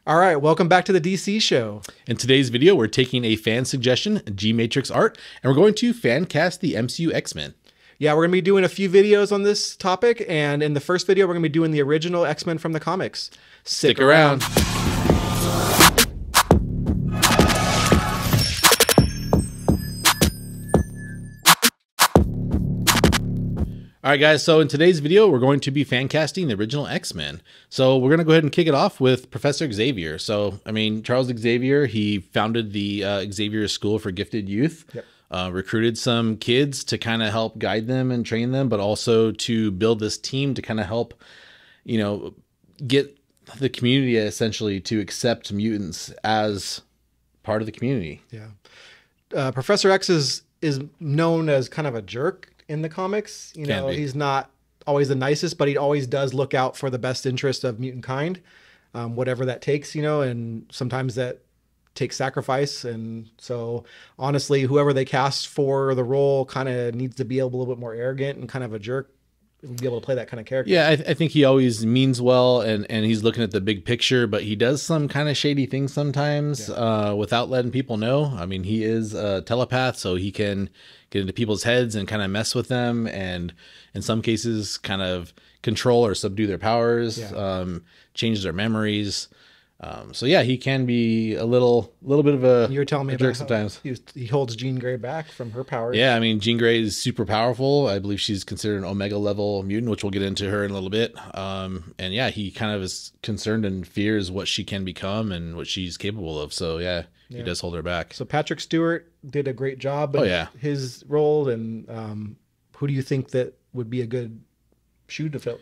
All right, welcome back to the DC show. In today's video, we're taking a fan suggestion, G-Matrix art, and we're going to fan cast the MCU X-Men. Yeah, we're going to be doing a few videos on this topic, and in the first video, we're going to be doing the original X-Men from the comics. Stick around. All right, guys, so in today's video, we're going to be fan casting the original X-Men. So we're going to go ahead and kick it off with Professor Xavier. So, I mean, Charles Xavier, he founded the Xavier School for Gifted Youth. Yep. Recruited some kids to kind of help guide them and train them, but also to build this team to kind of help, you know, get the community essentially to accept mutants as part of the community. Yeah. Professor X is known as kind of a jerk in the comics. You know, he's not always the nicest, but he always does look out for the best interest of mutant kind, whatever that takes, you know, and sometimes that takes sacrifice. And so honestly, whoever they cast for the role kind of needs to be a little bit more arrogant and kind of a jerk, be able to play that kind of character. Yeah, I think he always means well, and he's looking at the big picture, but he does some kind of shady things sometimes without letting people know. I mean, he is a telepath, so he can get into people's heads and kind of mess with them, and in some cases kind of control or subdue their powers, change their memories. So yeah, he can be a little bit of a, you're telling me jerk sometimes. He holds Jean Grey back from her powers. Yeah, I mean, Jean Grey is super powerful. I believe she's considered an Omega level mutant, which we'll get into her in a little bit. And yeah, he kind of is concerned and fears what she can become and what she's capable of. So yeah, he does hold her back. So Patrick Stewart did a great job in his role. And who do you think that would be a good shoe to fill?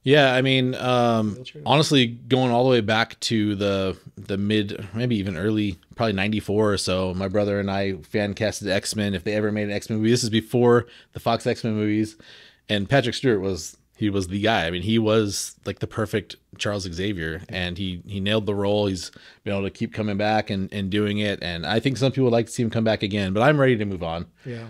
Yeah, I mean, honestly, going all the way back to the mid, maybe even early, probably 94 or so, my brother and I fan casted X-Men if they ever made an X-Men movie. This is before the Fox X-Men movies, and Patrick Stewart was the guy. I mean, he was like the perfect Charles Xavier, and he nailed the role. He's been able to keep coming back and doing it, and I think some people would like to see him come back again, but I'm ready to move on. Yeah.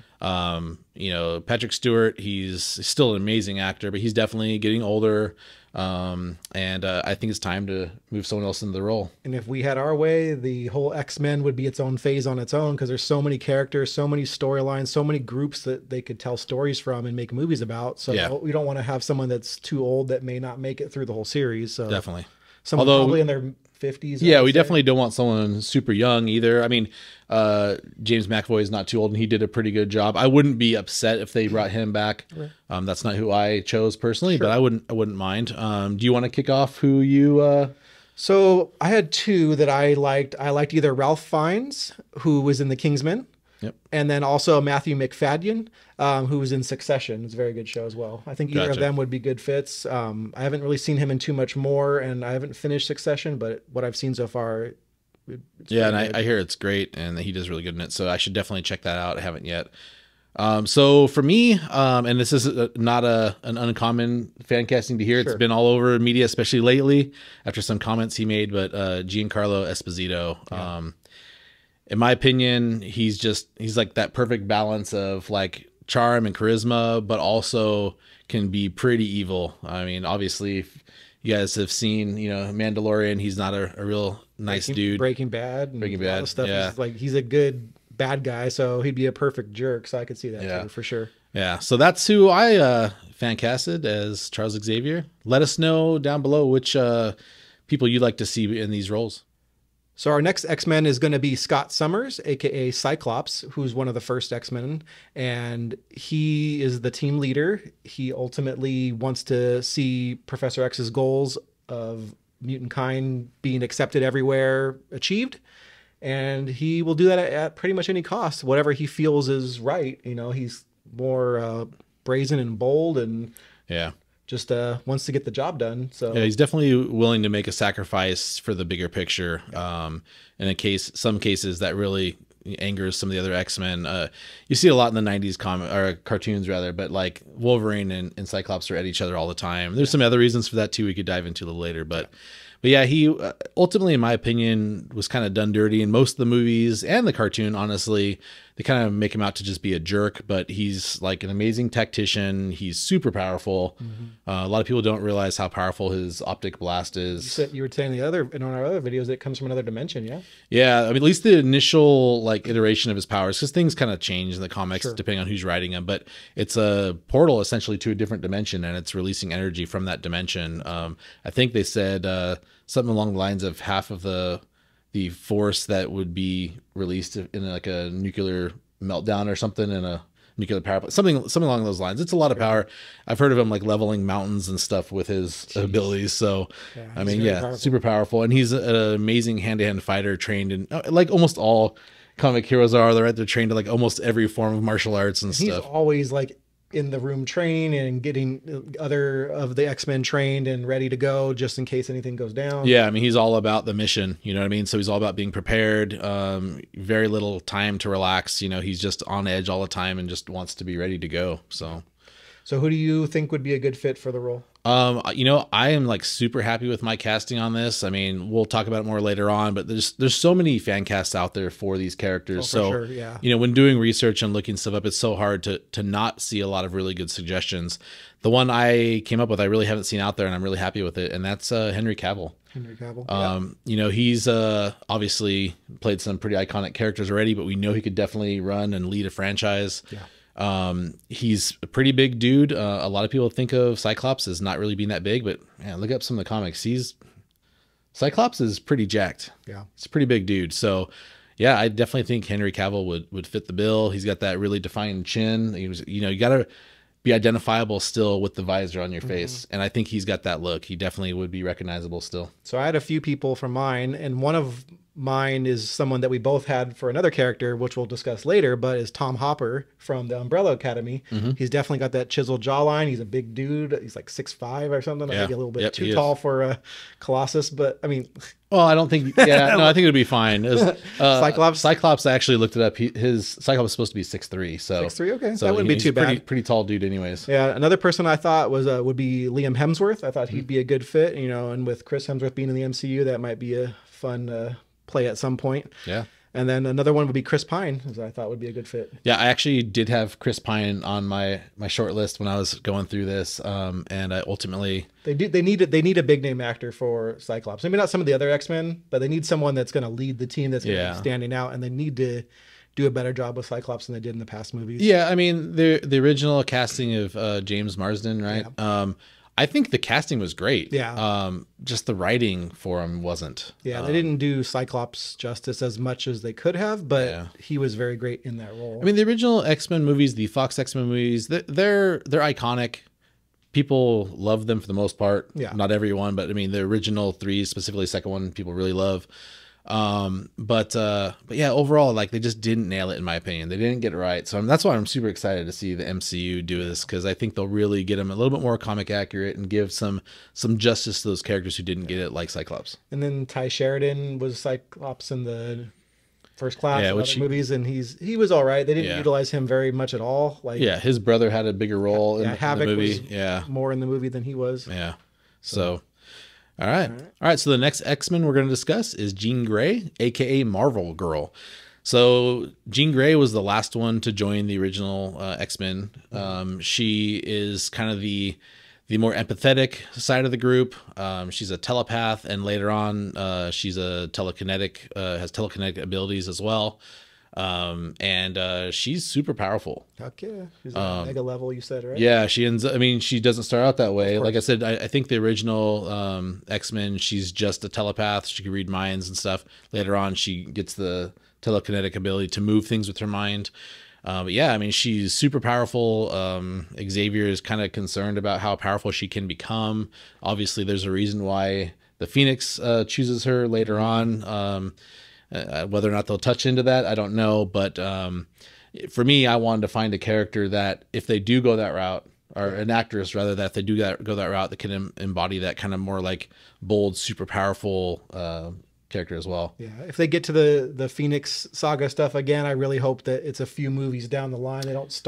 You know, Patrick Stewart, he's still an amazing actor, but he's definitely getting older. And I think it's time to move someone else into the role. And if we had our way, the whole X-Men would be its own phase on its own, because there's so many characters, so many storylines, so many groups that they could tell stories from and make movies about. So we don't want to have someone that's too old that may not make it through the whole series. So definitely. Someone probably in their 50s. Yeah, we definitely don't want someone super young either. I mean, James McAvoy is not too old, and he did a pretty good job. I wouldn't be upset if they brought him back. Right. That's not who I chose personally, but I wouldn't mind. Do you want to kick off who you? So I had two that I liked. I liked either Ralph Fiennes, who was in The Kingsman. Yep. And then also Matthew McFadden, who was in Succession. It's a very good show as well. I think either of them would be good fits. I haven't really seen him in too much more, and I haven't finished Succession, but what I've seen so far, yeah, and I hear it's great, and he does really good in it. So I should definitely check that out. I haven't yet. So for me, and this is not an uncommon fan casting to hear. It's been all over media, especially lately after some comments he made. But Giancarlo Esposito. Yeah. In my opinion, he's like that perfect balance of like charm and charisma, but also can be pretty evil. I mean, obviously, if you guys have seen, you know, Mandalorian, he's not a real nice dude. Breaking Bad. Breaking Bad. Stuff. Yeah. Like, he's a good bad guy, so he'd be a perfect jerk. So I could see that too, for sure. Yeah. So that's who I fan casted as Charles Xavier. Let us know down below which people you'd like to see in these roles. So our next X-Men is going to be Scott Summers, aka Cyclops, who's one of the first X-Men, and he is the team leader. He ultimately wants to see Professor X's goals of mutant kind being accepted everywhere achieved, and he will do that at pretty much any cost, whatever he feels is right. You know, he's more brazen and bold, and just wants to get the job done. So yeah, he's definitely willing to make a sacrifice for the bigger picture. In some cases that really angers some of the other X-Men. You see a lot in the 90s cartoons rather, but like Wolverine and Cyclops are at each other all the time. There's some other reasons for that too we could dive into a little later, but But yeah, he ultimately, in my opinion, was kind of done dirty in most of the movies and the cartoon. Honestly, they kind of make him out to just be a jerk, but he's like an amazing tactician. He's super powerful. A lot of people don't realize how powerful his optic blast is. You were saying in one of our other videos, it comes from another dimension. Yeah. Yeah. I mean, at least the initial like iteration of his powers, because things kind of change in the comics depending on who's writing them, but it's a portal essentially to a different dimension, and it's releasing energy from that dimension. I think they said something along the lines of half of the force that would be released in like a nuclear meltdown or something in a nuclear power plant, something along those lines. It's a lot of power. I've heard of him like leveling mountains and stuff with his abilities. So I mean, powerful. Super powerful, and he's an amazing hand-to-hand fighter, trained in like almost all comic heroes are. They're trained in like almost every form of martial arts and stuff. He's always like in the room training and getting other of the X-Men trained and ready to go just in case anything goes down. Yeah, I mean, he's all about the mission, you know what I mean? So he's all about being prepared, very little time to relax. You know, he's just on edge all the time and just wants to be ready to go. So who do you think would be a good fit for the role? You know, I am like super happy with my casting on this. I mean, we'll talk about it more later on, but there's so many fan casts out there for these characters. So, sure, yeah. You know, when doing research and looking stuff up, it's so hard to not see a lot of really good suggestions. The one I came up with, I really haven't seen out there, and I'm really happy with it. And that's Henry Cavill. Henry Cavill. You know, he's obviously played some pretty iconic characters already, but we know he could definitely run and lead a franchise. Yeah. He's a pretty big dude. A lot of people think of Cyclops as not really being that big, but man, look up some of the comics. Cyclops is pretty jacked. Yeah. It's a pretty big dude. So yeah, I definitely think Henry Cavill would fit the bill. He's got that really defined chin. He was, you know, you got to be identifiable still with the visor on your face. And I think he's got that look. He definitely would be recognizable still. So I had a few people from mine, and one of mine is someone that we both had for another character, which we'll discuss later, but is Tom Hopper from the Umbrella Academy. He's definitely got that chiseled jawline. He's a big dude. He's like 6'5" or something. Maybe a little bit too tall for Colossus, but I mean... Well, I don't think... Yeah, no, I think it would be fine. Cyclops? Cyclops, I actually looked it up. His Cyclops is supposed to be 6'3", so... 6'3", okay. So that wouldn't be too bad. Pretty tall dude anyways. Yeah, another person I thought was would be Liam Hemsworth. I thought he'd be a good fit, you know, and with Chris Hemsworth being in the MCU, that might be a fun... play at some point. Yeah. And then another one would be Chris Pine, as I thought would be a good fit. Yeah, I actually did have Chris Pine on my short list when I was going through this, and I ultimately they need a big name actor for Cyclops. Maybe not some of the other X-Men, but they need someone that's going to lead the team, that's going to be standing out, and they need to do a better job with Cyclops than they did in the past movies. Yeah, I mean the original casting of James Marsden, right? Yeah. I think the casting was great. Yeah. Just the writing for him wasn't. Yeah, they didn't do Cyclops justice as much as they could have, but he was very great in that role. I mean, the original X-Men movies, the Fox X-Men movies, they're iconic. People love them for the most part. Yeah. Not everyone, but I mean, the original three, specifically the second one, people really love. But yeah, overall, like they just didn't nail it in my opinion. They didn't get it right. So that's why I'm super excited to see the MCU do this, because I think they'll really get them a little bit more comic accurate and give some justice to those characters who didn't get it, like Cyclops. And then Ty Sheridan was Cyclops in the First Class and other movies, and he was all right. They didn't utilize him very much at all. Like his brother had a bigger role in the movie. Was more in the movie than he was. Yeah. So all right. So the next X-Men we're going to discuss is Jean Grey, aka Marvel Girl. So Jean Grey was the last one to join the original X-Men. She is kind of the more empathetic side of the group. She's a telepath, and later on, she's a telekinetic, has telekinetic abilities as well. And she's super powerful. Heck yeah. She's at mega level, you said, right? Yeah, she doesn't start out that way. Like I said, I think the original X-Men, she's just a telepath. She can read minds and stuff. Later on, she gets the telekinetic ability to move things with her mind. But yeah, I mean, she's super powerful. Xavier is kind of concerned about how powerful she can become. Obviously, there's a reason why the Phoenix chooses her later on. Whether or not they'll touch into that, I don't know. But for me, I wanted to find a character that, if they do go that route, or an actress rather, that if they do go that route, that can embody that kind of more like bold, super powerful character as well. Yeah, if they get to the Phoenix Saga stuff again, I really hope that it's a few movies down the line. They don't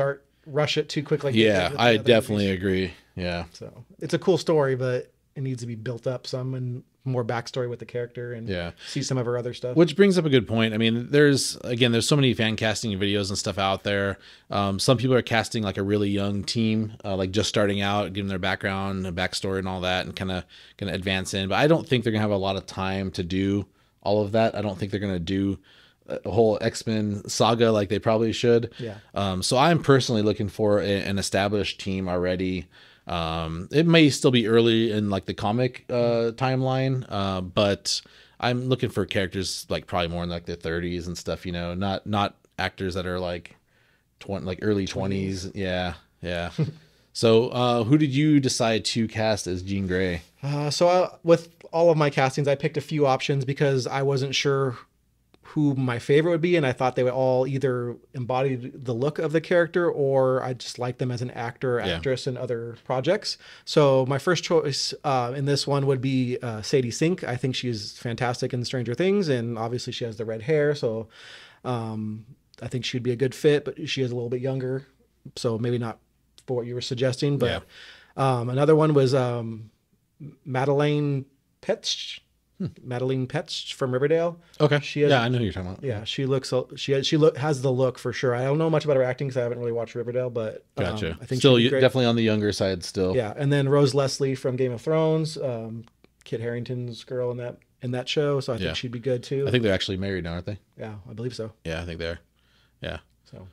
rush it too quickly. Yeah, I definitely agree. Yeah. So it's a cool story, but it needs to be built up some, and more backstory with the character and Yeah. see some of her other stuff. Which brings up a good point. I mean, there's so many fan casting videos and stuff out there. Some people are casting like a really young team, like just starting out, giving their background and backstory and all that, and kind of going to advance in. But I don't think they're going to have a lot of time to do all of that. I don't think they're going to do a whole X-Men saga like they probably should. Yeah. So I'm personally looking for an established team already. It may still be early in like the comic timeline, but I'm looking for characters like probably more in like their 30s and stuff, you know, not actors that are like early 20s. Yeah. So who did you decide to cast as Jean Grey? With all of my castings, I picked a few options because I wasn't sure who my favorite would be, and I thought they would all either embody the look of the character or I just like them as an actor or actress in other projects. So my first choice in this one would be Sadie Sink. I think she's fantastic in Stranger Things, and obviously she has the red hair, so I think she'd be a good fit, but she is a little bit younger, so maybe not for what you were suggesting. But another one was Madeleine Petsch. Madeline Petsch from Riverdale. Okay. She has, I know who you're talking about. Yeah, she has the look for sure. I don't know much about her acting because I haven't really watched Riverdale, but gotcha. I think still definitely on the younger side still. Yeah, and then Rose Leslie from Game of Thrones, Kit Harington's girl in that show, so I think she'd be good too. I think they're actually married now, aren't they? Yeah, I believe so. Yeah, I think they are. Yeah. So.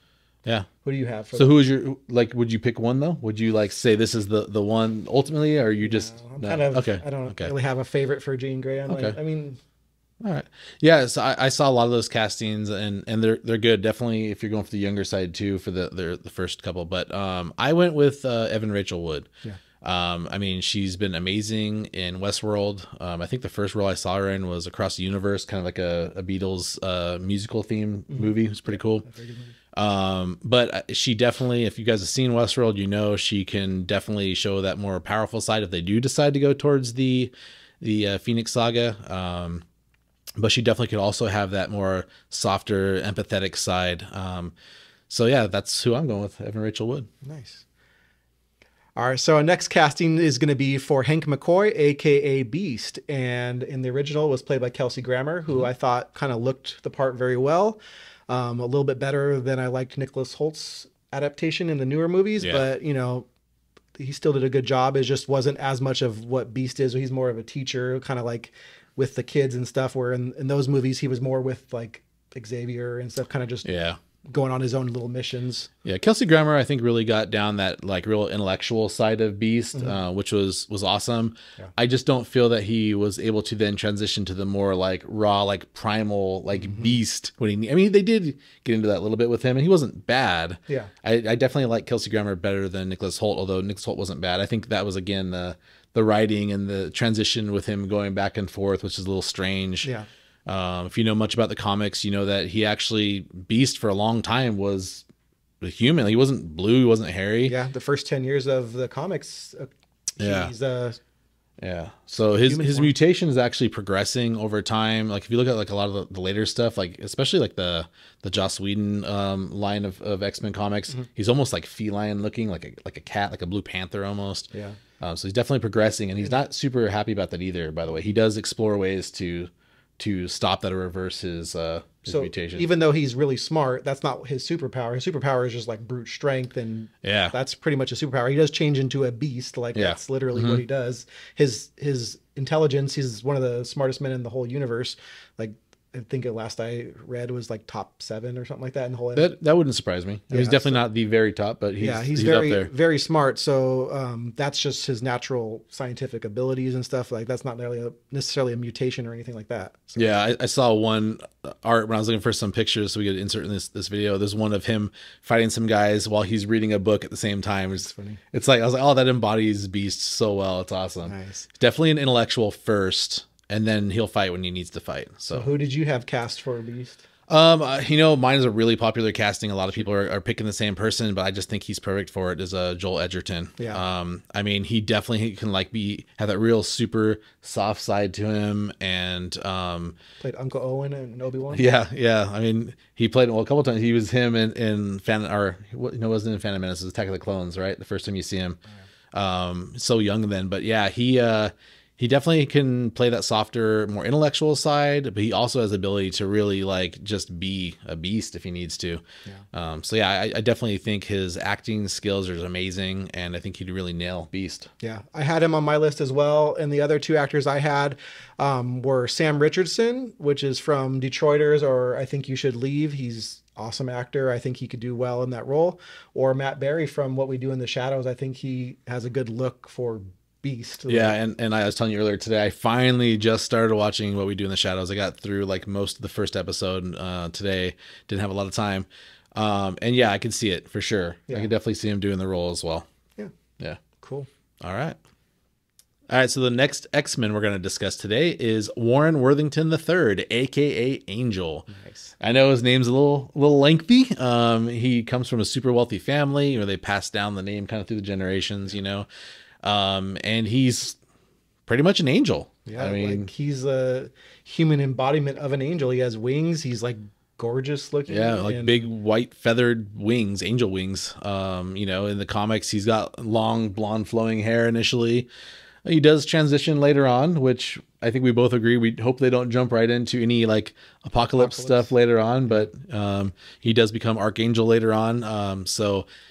Yeah. Who do you have? So who is your, like, would you pick one though? Would you like say this is the one ultimately, or you just I don't really have a favorite for Jean Grey. All right. Yeah. So I saw a lot of those castings and they're good. Definitely if you're going for the younger side too for the first couple. But I went with Evan Rachel Wood. Yeah. I mean, she's been amazing in Westworld. I think the first role I saw her in was Across the Universe, kind of like a Beatles musical theme movie. It was pretty cool. But she definitely, if you guys have seen Westworld, you know she can definitely show that more powerful side if they do decide to go towards the Phoenix Saga. But she definitely could also have that more softer, empathetic side. So yeah, that's who I'm going with, Evan Rachel Wood. Nice. All right, so our next casting is going to be for Hank McCoy, aka Beast, and in the original was played by Kelsey Grammer, who I thought kind of looked the part very well. A little bit better than I liked Nicholas Holt's adaptation in the newer movies, but you know, he still did a good job. It just wasn't as much of what Beast is. He's more of a teacher, kind of like with the kids and stuff, where in those movies he was more with like Xavier and stuff, kind of just going on his own little missions. Yeah, Kelsey Grammer, I think, really got down that like real intellectual side of Beast, which was awesome. Yeah. I just don't feel that he was able to then transition to the more like raw, like primal, like Beast. I mean, they did get into that a little bit with him, and he wasn't bad. Yeah, I definitely like Kelsey Grammer better than Nicholas Hoult, although Nicholas Hoult wasn't bad. I think that was again the writing and the transition with him going back and forth, which is a little strange. Yeah. If you know much about the comics, you know that he actually, Beast for a long time was a human. He wasn't blue, he wasn't hairy. Yeah, the first 10 years of the comics, he's so his mutation is actually progressing over time. Like if you look at like a lot of the later stuff, like especially like the Joss Whedon line of X-Men comics, he's almost like feline looking, like a cat, like a Blue Panther almost. Yeah. So he's definitely progressing, and he's not super happy about that either, by the way. He does explore ways to stop that or reverse his mutation. Even though he's really smart, that's not his superpower. His superpower is just like brute strength, and that's pretty much a superpower. He does change into a beast, like that's literally what he does. His intelligence, he's one of the smartest men in the whole universe. Like I think the last I read was like top 7 or something like that in the whole. That wouldn't surprise me. He's definitely not the very top, but he's very up there. Very smart. So that's just his natural scientific abilities and stuff. Like that's not necessarily a mutation or anything like that. So. Yeah, I saw one art when I was looking for some pictures so we could insert in this video. There's one of him fighting some guys while he's reading a book at the same time. It's funny. It's like I was like, oh, that embodies Beast so well. It's awesome. Nice. Definitely an intellectual first. And then he'll fight when he needs to fight. So who did you have cast for Beast? Mine is a really popular casting. A lot of people are picking the same person, but I just think he's perfect for it. Is Joel Edgerton. Yeah. I mean, he definitely can like have that real super soft side to him, and played Uncle Owen and Obi-Wan. Yeah. I mean, he played a couple times. He was him in wasn't in Phantom Menace. It was Attack of the Clones, right? The first time you see him, so young then. But yeah, he definitely can play that softer, more intellectual side, but he also has the ability to really like just be a beast if he needs to. Yeah. So yeah, I definitely think his acting skills are amazing, and I think he'd really nail Beast. Yeah, I had him on my list as well. And the other two actors I had were Sam Richardson, which is from Detroiters, or I Think You Should Leave. He's awesome actor. I think he could do well in that role. Or Matt Berry from What We Do in the Shadows. I think he has a good look for Beast. Yeah, and I was telling you earlier today, I finally just started watching What We Do in the Shadows. I got through like most of the first episode today. Didn't have a lot of time. And yeah, I can see it for sure. Yeah. I can definitely see him doing the role as well. Yeah. Yeah. Cool. All right. All right, so the next X-Men we're going to discuss today is Warren Worthington III, aka Angel. Nice. I know his name's a little lengthy. He comes from a super wealthy family, they pass down the name kind of through the generations, and he's pretty much an angel. Yeah, I mean, like he's a human embodiment of an angel. He has wings. He's like gorgeous looking. Yeah, like big white feathered wings, angel wings. In the comics, he's got long blonde flowing hair initially. He does transition later on, which I think we both agree. We hope they don't jump right into any like apocalypse stuff later on, but he does become Archangel later on. And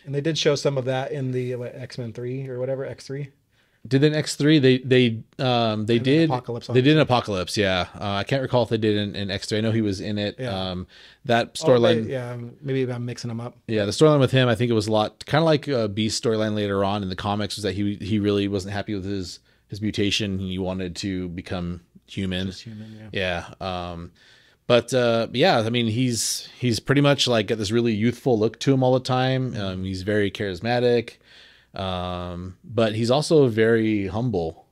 they did show some of that in the X-Men 3 or whatever, X3. Did they in X3? They did Apocalypse. They did an Apocalypse, yeah. I can't recall if they did in X3. I know he was in it. Yeah. That storyline. Yeah, maybe I'm mixing them up. Yeah, the storyline with him, I think it was a lot kind of like Beast's storyline later on in the comics, was that he really wasn't happy with his mutation. He wanted to become human. Just human, yeah. Yeah. Yeah, I mean, he's pretty much like got this really youthful look to him all the time. He's very charismatic. But he's also very humble.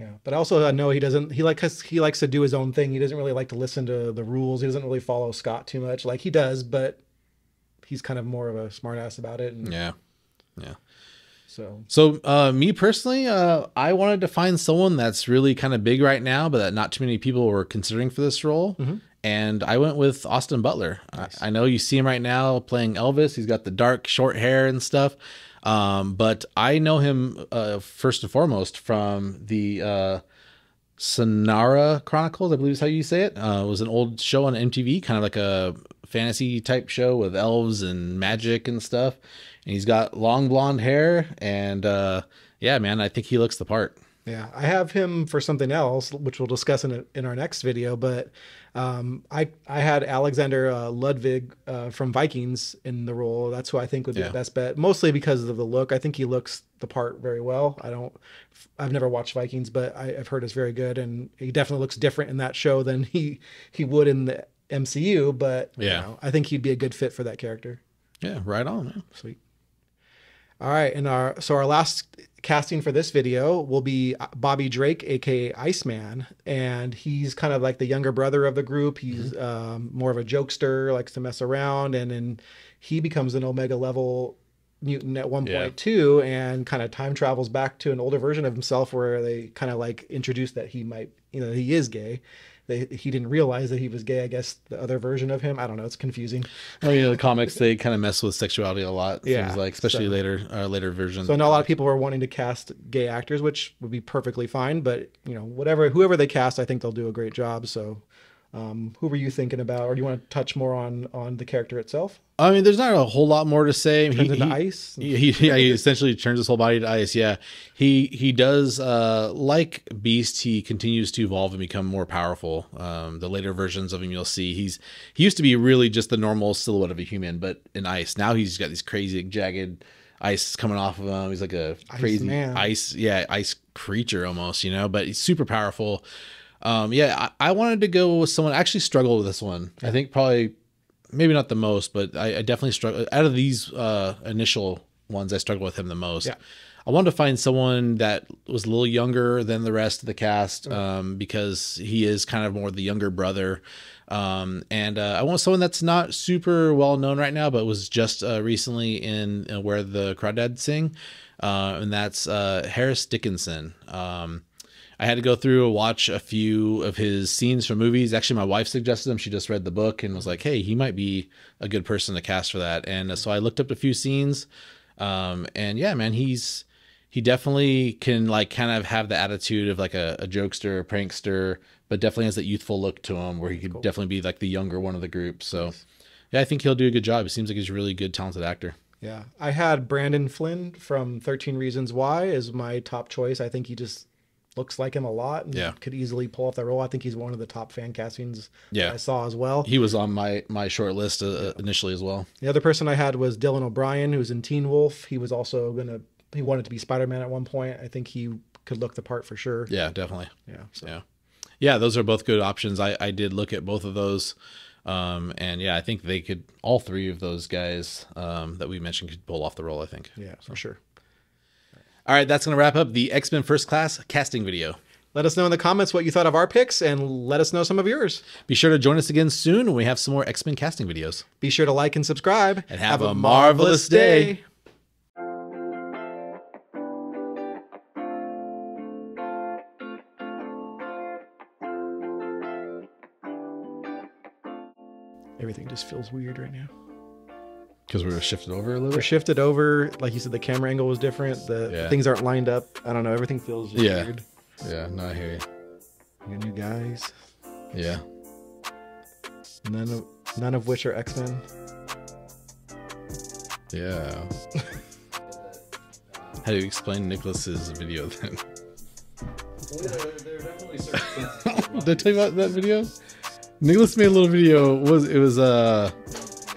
Yeah, but also I know he likes to do his own thing. He doesn't really like to listen to the rules. He doesn't really follow Scott too much. Like he does, but he's kind of more of a smartass about it. Yeah. So me personally, I wanted to find someone that's really kind of big right now, but that not too many people were considering for this role. Mm-hmm. And I went with Austin Butler. Nice. I know you see him right now playing Elvis. He's got the dark short hair and stuff. But I know him first and foremost from the Sonara Chronicles, I believe is how you say it. It was an old show on MTV, kind of like a fantasy type show with elves and magic and stuff. And he's got long blonde hair, and yeah, man, I think he looks the part. Yeah, I have him for something else, which we'll discuss in our next video. But I had Alexander Ludwig from Vikings in the role. That's who I think would be the best bet, mostly because of the look. I think he looks the part very well. I've never watched Vikings, but I've heard it's very good, and he definitely looks different in that show than he would in the MCU. But yeah, I think he'd be a good fit for that character. Yeah, right on. Man. Sweet. All right, and our last casting for this video will be Bobby Drake, aka Iceman, and he's kind of like the younger brother of the group. He's more of a jokester, likes to mess around, and then he becomes an Omega level mutant at one point too, and kind of time travels back to an older version of himself where they kind of like introduce that he might, he is gay. He didn't realize that he was gay. I guess the other version of him. I don't know. It's confusing. Well, the comics, they kind of mess with sexuality a lot. Yeah, seems like, especially later versions. So I know a lot of people were wanting to cast gay actors, which would be perfectly fine. But whoever they cast, I think they'll do a great job. So who were you thinking about, or do you want to touch more on the character itself? I mean, there's not a whole lot more to say. Turns into ice. He essentially turns his whole body to ice. Yeah, he does. Like Beast, he continues to evolve and become more powerful. The later versions of him, you'll see he used to be really just the normal silhouette of a human, but in ice. Now he's got these crazy jagged ice coming off of him. He's like a crazy ice creature almost, But he's super powerful. I wanted to go with someone. I actually struggled with this one. I think probably. Maybe not the most, but I definitely struggle. Out of these initial ones, I struggled with him the most. Yeah. I wanted to find someone that was a little younger than the rest of the cast because he is kind of more the younger brother. And I want someone that's not super well known right now, but was just recently in Where the Crawdads Sing. And that's Harris Dickinson. I had to go through and watch a few of his scenes from movies. Actually, my wife suggested him. She just read the book and was like, hey, he might be a good person to cast for that. And so I looked up a few scenes. And yeah, man, he's he definitely can like kind of have the attitude of like a jokester, a prankster, but definitely has that youthful look to him where he could definitely be like the younger one of the group. So yeah, I think he'll do a good job. It seems like he's a really good, talented actor. Yeah. I had Brandon Flynn from 13 Reasons Why as my top choice. I think he just looks like him a lot and could easily pull off that role. I think he's one of the top fan castings I saw as well. He was on my short list initially as well. The other person I had was Dylan O'Brien, who's in Teen Wolf. He was also he wanted to be Spider-Man at one point. I think he could look the part for sure. Yeah, definitely. Yeah. So. Yeah, those are both good options. I did look at both of those. And yeah, I think they could, all three of those guys that we mentioned could pull off the role, I think. Yeah, for sure. All right, that's going to wrap up the X-Men First Class casting video. Let us know in the comments what you thought of our picks, and let us know some of yours. Be sure to join us again soon when we have some more X-Men casting videos. Be sure to like and subscribe. And have a marvelous day. Everything just feels weird right now. Because we're shifted over a little bit? We're shifted over. Like you said, the camera angle was different. The things aren't lined up. I don't know. Everything feels just weird. Yeah, no, I hear you. We got new guys. Yeah. None of which are X-Men. Yeah. How do you explain Nicholas's video then? There are definitely certain Did I tell you about that video? Nicholas made a little video. It was a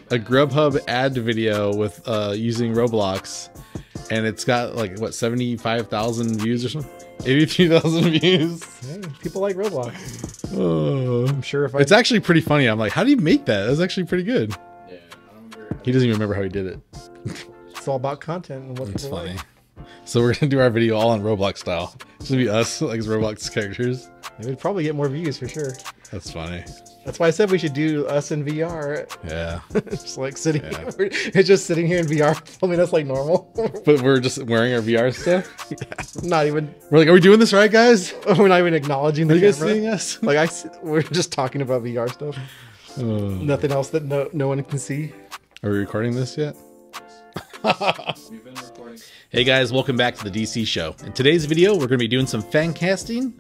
Grubhub ad video with using Roblox, and it's got like what 75,000 views or something, 83,000 views. Hey, people like Roblox. Oh, I'm sure if it's actually pretty funny. I'm like, how do you make that? That's actually pretty good. Yeah, I don't remember. He doesn't even remember how he did it. It's all about content and what It's people funny. like. So we're gonna do our video all on Roblox style. It's gonna be us like as Roblox characters. It would probably get more views for sure. That's funny. That's why I said we should do us in VR. Yeah. Just like sitting, it's just sitting here in VR, filming us like normal. But we're just wearing our VR stuff. Yeah. Not even. We're like, are we doing this right, guys? We're not even acknowledging the Are you guys camera. seeing us? Like we're just talking about VR stuff. Nothing else that no one can see. Are we recording this yet? We've been recording. Hey guys, welcome back to the DC show. In today's video, we're going to be doing some fan casting.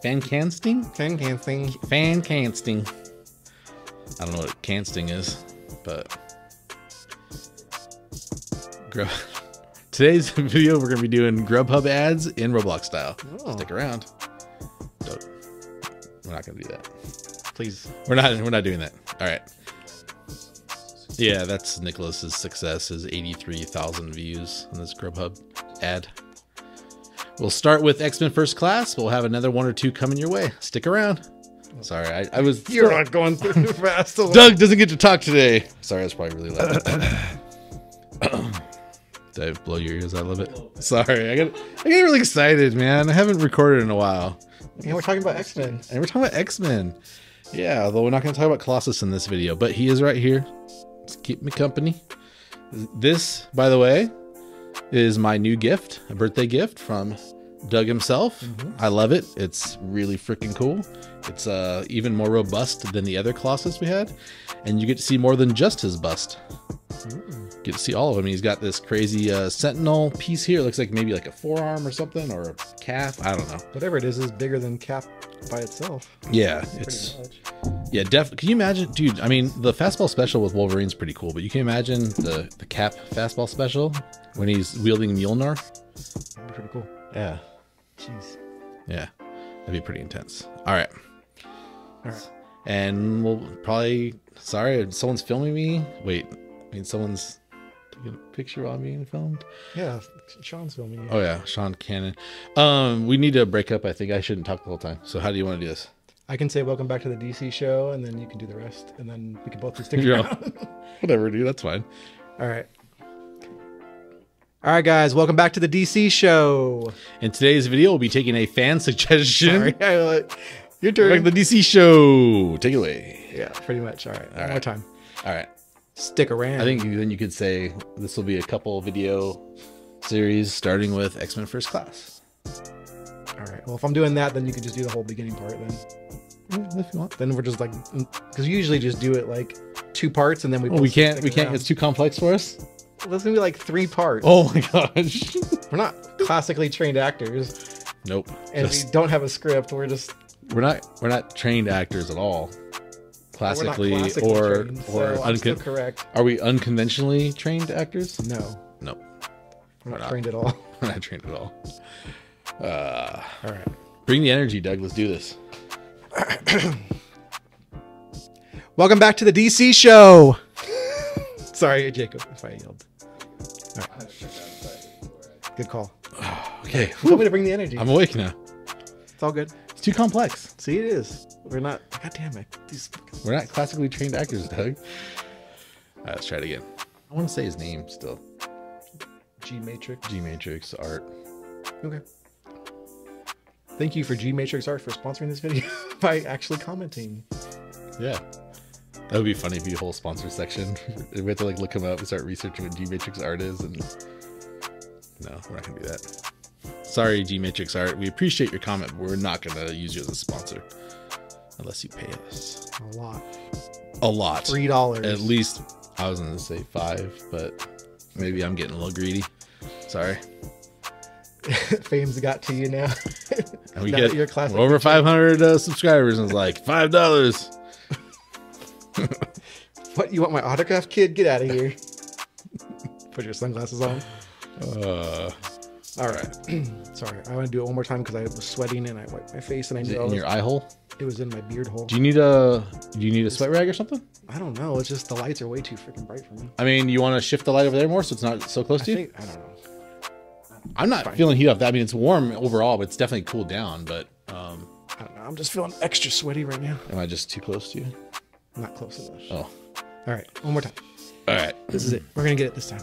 Fan casting? Fan casting. Fan casting. I don't know what casting is, but today's video we're going to be doing Grubhub ads in Roblox style. Oh. Stick around. We're not going to do that. Please. We're not doing that. All right. Yeah, that's Nicholas's success, is 83,000 views on this Grubhub ad. We'll start with X-Men First Class. We'll have another one or two coming your way. Stick around. Sorry, I was... You're not going through fast. Doug doesn't get to talk today. Sorry, that's probably really loud. Did I blow your ears? I love it. Sorry, I get really excited, man. I haven't recorded in a while. And we're talking about X-Men. And we're talking about X-Men. Yeah, although we're not going to talk about Colossus in this video, but he is right here. Just keep me company. This, by the way, is my new gift, a birthday gift from Doug himself. I love it. It's really freaking cool. It's even more robust than the other Colossus we had, and you get to see more than just his bust. You get to see all of him. He's got this crazy sentinel piece here. It looks like maybe like a forearm or something, or a calf. I don't know. Whatever it is bigger than Cap by itself. Yeah, it's yeah, definitely. Can you imagine, dude? I mean, the fastball special with Wolverine's pretty cool, but you can imagine the Cap fastball special when he's wielding Mjolnir. That'd be pretty cool. Yeah. Jeez. Yeah, that'd be pretty intense. All right. And we'll probably, sorry, someone's filming me. Wait, I mean, someone's taking a picture while I'm being filmed. Yeah, Sean's filming you. Oh yeah, Sean Cannon. We need to break up. I think I shouldn't talk the whole time. So how do you want to do this? I can say welcome back to the DC show, and then you can do the rest, and then we can both just stick around. Whatever, dude. That's fine. All right. All right, guys, welcome back to the DC show. In today's video, we'll be taking a fan suggestion. Sorry, your turn. Back to the DC show. Take it away. Yeah, pretty much. All right. One right. more time. All right. Stick around. I think then you could say this will be a couple video series starting with X-Men First Class. All right. Well, if I'm doing that, then you could just do the whole beginning part then. Yeah, if you want. Then we're just like, because we usually just do it like 2 parts, and then we. We can't. It's too complex for us. There's gonna be like 3 parts. Oh my gosh. We're not classically trained actors, Nope. and we don't have a script. We're We're not trained actors at all. Classically, we're not classically or trained, or so I'm still correct. Are we unconventionally trained actors? No, Nope. we're not trained at all. We're not trained at all. All right. Bring the energy, Doug. Let's do this. Welcome back to the DC show. Sorry, Jacob, if I yelled. All right. Good call. Okay. You told me to bring the energy. I'm awake now. It's all good. It's too complex. See, it is. We're not. God damn it. We're not classically trained actors, Doug. All right, let's try it again. I want to say his name still. G Matrix. G Matrix Art. Okay. Thank you for G Matrix Art for sponsoring this video by actually commenting. Yeah. That would be funny if you whole sponsor section. We have to like look him up and start researching what G Matrix Art is, and no, we're not gonna do that. Sorry, G Matrix Art. We appreciate your comment, but we're not gonna use you as a sponsor unless you pay us A lot. a lot. $3. At least I was gonna say 5, but maybe I'm getting a little greedy. Sorry. Fame's got to you now. And we Now get that you're classic over 500 subscribers, and it's like $5. What, you want my autograph, kid? Get out of here. Put your sunglasses on. All right. Sorry, I want to do it one more time because I was sweating and I wiped my face and I Is knew it in your eye hole? it was in my beard hole. Do you need a sweat rag or something? I don't know. It's just the lights are way too freaking bright for me. I mean, you want to shift the light over there more so it's not so close to you? I don't know. I'm not feeling heat off that. I mean, it's warm overall, but it's definitely cooled down. But I don't know. I'm just feeling extra sweaty right now. am I just too close to you? Not close enough. Oh, All right. One more time. all right. This is it. We're going to get it this time.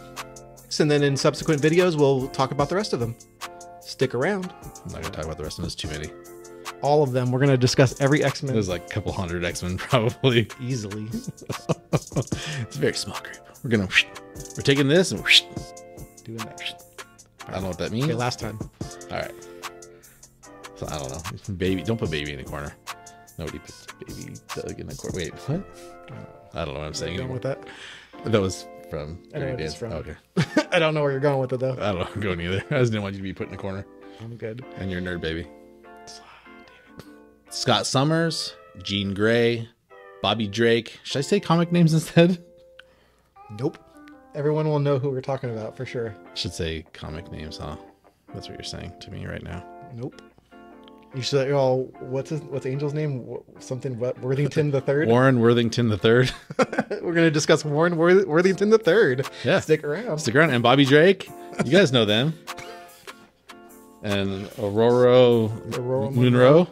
And then in subsequent videos, we'll talk about the rest of them. Stick around. I'm not gonna talk about the rest of them. There's too many. All of them. We're going to discuss every X-Men. There's like a couple hundred X-Men probably. Easily. It's a very small group. We're taking this and Doing that. I don't know what that means. Okay, last time. All right. So I don't know. Baby, don't put baby in the corner. Nobody puts baby Doug in the corner. Wait, what? I don't know what I'm saying Going anymore. with that? That was from I know Dirty what it's Dance. from. Okay. I don't know where you're going with it, though. I don't know. I'm going either. I just didn't want you to be put in the corner. I'm good. And you're a nerd, baby. Scott Summers, Jean Grey, Bobby Drake. Should I say comic names instead? Nope. Everyone will know who we're talking about for sure. Should say comic names, huh? That's what you're saying to me right now. Nope. You should all. What's Angel's name? Something. What? Worthington the Third. Warren Worthington III. We're gonna discuss Warren Worthington the Third. Yeah. Stick around. Stick around. And Bobby Drake. You guys know them. And Aurora Munro.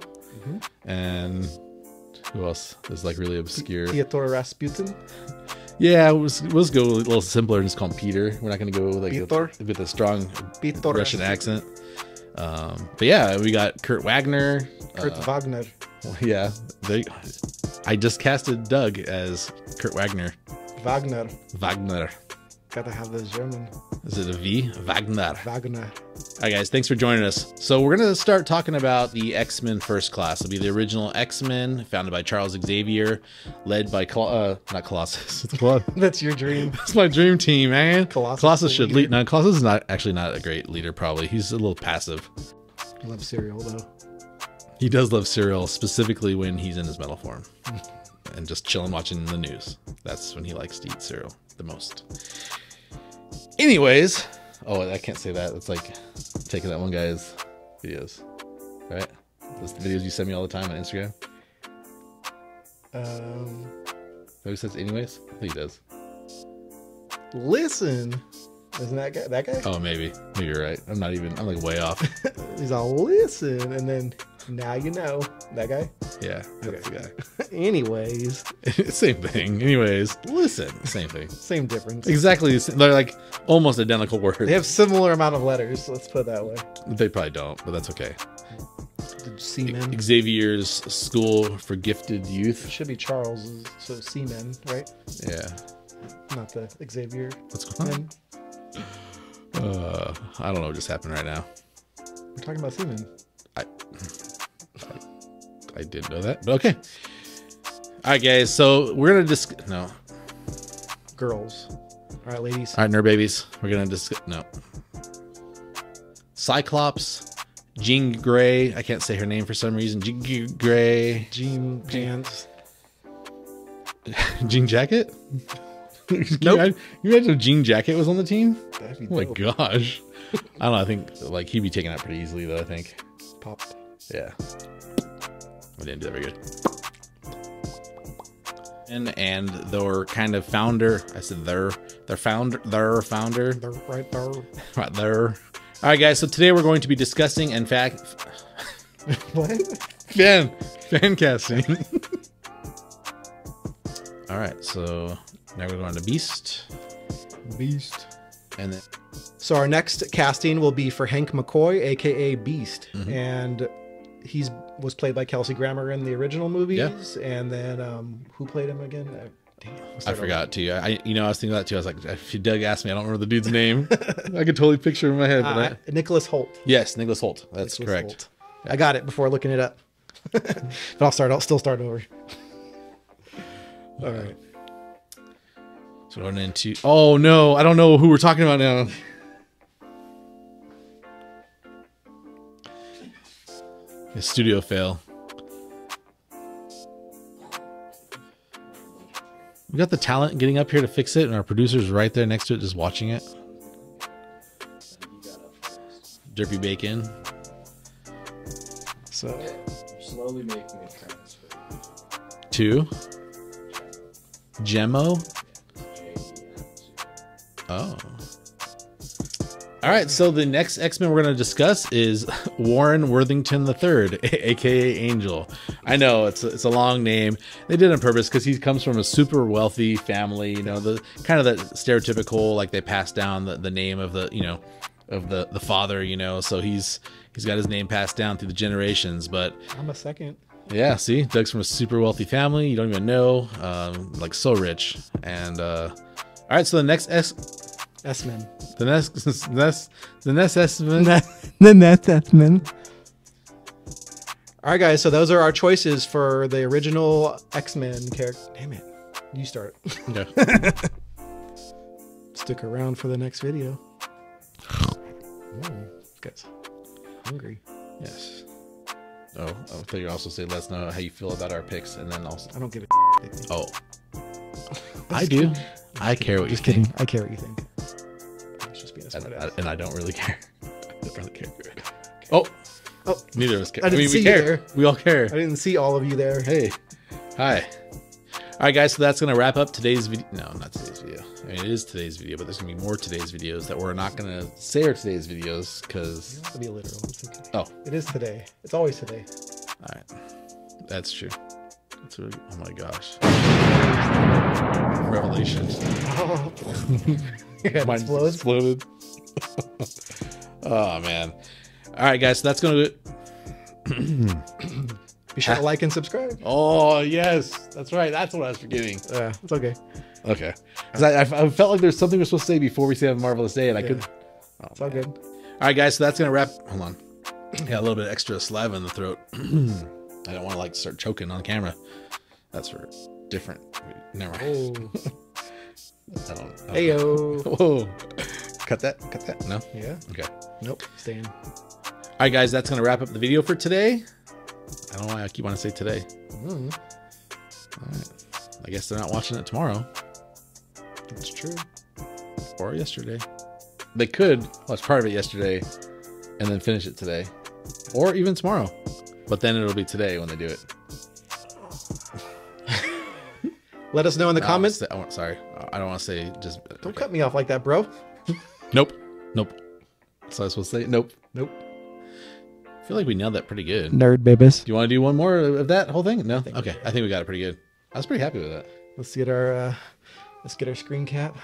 And who else is like really obscure? Piotr Rasputin. Yeah, let's go a little simpler and just call him Peter. We're not going to go like Piotr? with a strong Piotr Russian Rasputin. accent. But yeah, we got Kurt Wagner. Kurt Wagner. Yeah, I just casted Doug as Kurt Wagner. Wagner. Wagner. Gotta have this German. Is it a V? Wagner. Wagner. All right, guys, thanks for joining us. So we're going to start talking about the X-Men First Class. It'll be the original X-Men, founded by Charles Xavier, led by not Colossus. It's That's your dream. That's my dream team, man. Colossus should lead. No, Colossus is not a great leader. Probably he's a little passive. I love cereal though. He does love cereal, specifically when he's in his metal form and just chilling watching the news. That's when he likes to eat cereal the most. Anyways, oh, I can't say that. It's like taking that one guy's videos, right? Those the videos you send me all the time on Instagram. Who says anyways? I think he does. Listen. Isn't that guy? Oh, maybe you're right. I'm like way off. He's all listen, and then now you know that guy. Yeah, that's the guy. Anyways, Same thing. Anyways, listen, same thing. same difference. Exactly. They're like almost identical words. They have similar amount of letters. Let's put it that way. They probably don't, but that's okay. Seamen. Xavier's School for Gifted Youth. It should be Charles, so Seamen, right? Yeah. Not the Xavier. What's going on? Men. I don't know what just happened right now. We're talking about seamen. I didn't know that, but okay. All right, guys. So we're gonna no. Girls. All right, ladies. All right, nerd babies. We're gonna discuss. No. Cyclops, Jean Grey. I can't say her name for some reason. Jean Grey. Jean Pants. Jean Jacket. Nope. You imagine if Jean Jacket was on the team? That'd be Oh my dope. gosh. I don't know. I think like he'd be taken out pretty easily though. I think. Pop. Yeah. I didn't do that very good. And their kind of founder. I said their founder. They're right there. Right there. All right, guys. So today we're going to be discussing, in fact, What? fan casting. All right. So now we're going to Beast. And then So our next casting will be for Hank McCoy, aka Beast, and he's was played by Kelsey Grammer in the original movies. And then who played him again? I forgot too. I was thinking that too. I was like, if Doug asked me, I don't remember the dude's name. I could totally picture him in my head. But Nicholas Holt. yes, Nicholas Holt. That's Nicholas correct. Holt. I got it before looking it up. But I'll still start over. All right. So going into. Oh no, I don't know who we're talking about now. A studio fail. We got the talent getting up here to fix it, and our producer's right there next to it, just watching it. Derpy Bacon. So You're slowly making a transfer. 2. Gemmo. Oh. All right, so the next X-Men we're going to discuss is Warren Worthington III, aka Angel. I know it's a long name. They did it on purpose because he comes from a super wealthy family. You know, the kind of the stereotypical, like they pass down the name of the the father. You know, so he's got his name passed down through the generations. But I'm a second. yeah, see, Doug's from a super wealthy family. You don't even know, like so rich. And all right, so the next S-Men. The next X-Men. The next S-Men. All right, guys. So those are our choices for the original X-Men character. Damn it. You start. Okay. Stick around for the next video. Guys, hungry. Yes. Oh, I thought you also say let us know how you feel about our picks, and then also. I don't give a. Oh. I do. I care what you think. I care what you think. It's just being a smart ass. And I don't really care. I don't really care. Oh. Oh, Neither of us care. I didn't see we you care. there. We all care. I didn't see all of you there. Hey. Hi. All right, guys. So that's going to wrap up today's video. No, not today's video. I mean, it is today's video, but there's going to be more today's videos that we're not going to say are today's videos because. To be literal. It's okay. Oh. It is today. It's always today. All right. That's true. That's really, oh my gosh. Revelation. Oh. Yeah, Mine explodes. exploded. Oh, man. All right, guys. So that's going to do it. Be sure to like and subscribe. Oh, yes. That's right. That's what I was forgetting. It's okay. Okay. Because I felt like there's something we're supposed to say before we say Have a Marvelous Day, and I couldn't. Oh, It's all good. all right, guys. So that's going to wrap. Hold on. Got a little bit of extra saliva in the throat. I don't want to like start choking on camera. That's for different. Never mind. Oh. I don't. Heyo. Whoa. Cut that. Cut that. No. Yeah. Okay. Nope. Staying. All right, guys. That's going to wrap up the video for today. I don't know why I keep wanting to say today. All right. I guess they're not watching it tomorrow That's true. or yesterday. They could watch part of it yesterday and then finish it today, or even tomorrow. But then it'll be today when they do it. Let us know in the comments. Sorry, I don't want to say just. Don't cut me off like that, bro. Nope. Nope. So I was supposed to say nope. Nope. I feel like we nailed that pretty good. Nerd babies. Do you want to do one more of that whole thing? No. Okay. I think we got it pretty good. I was pretty happy with that. Let's get our screen cap.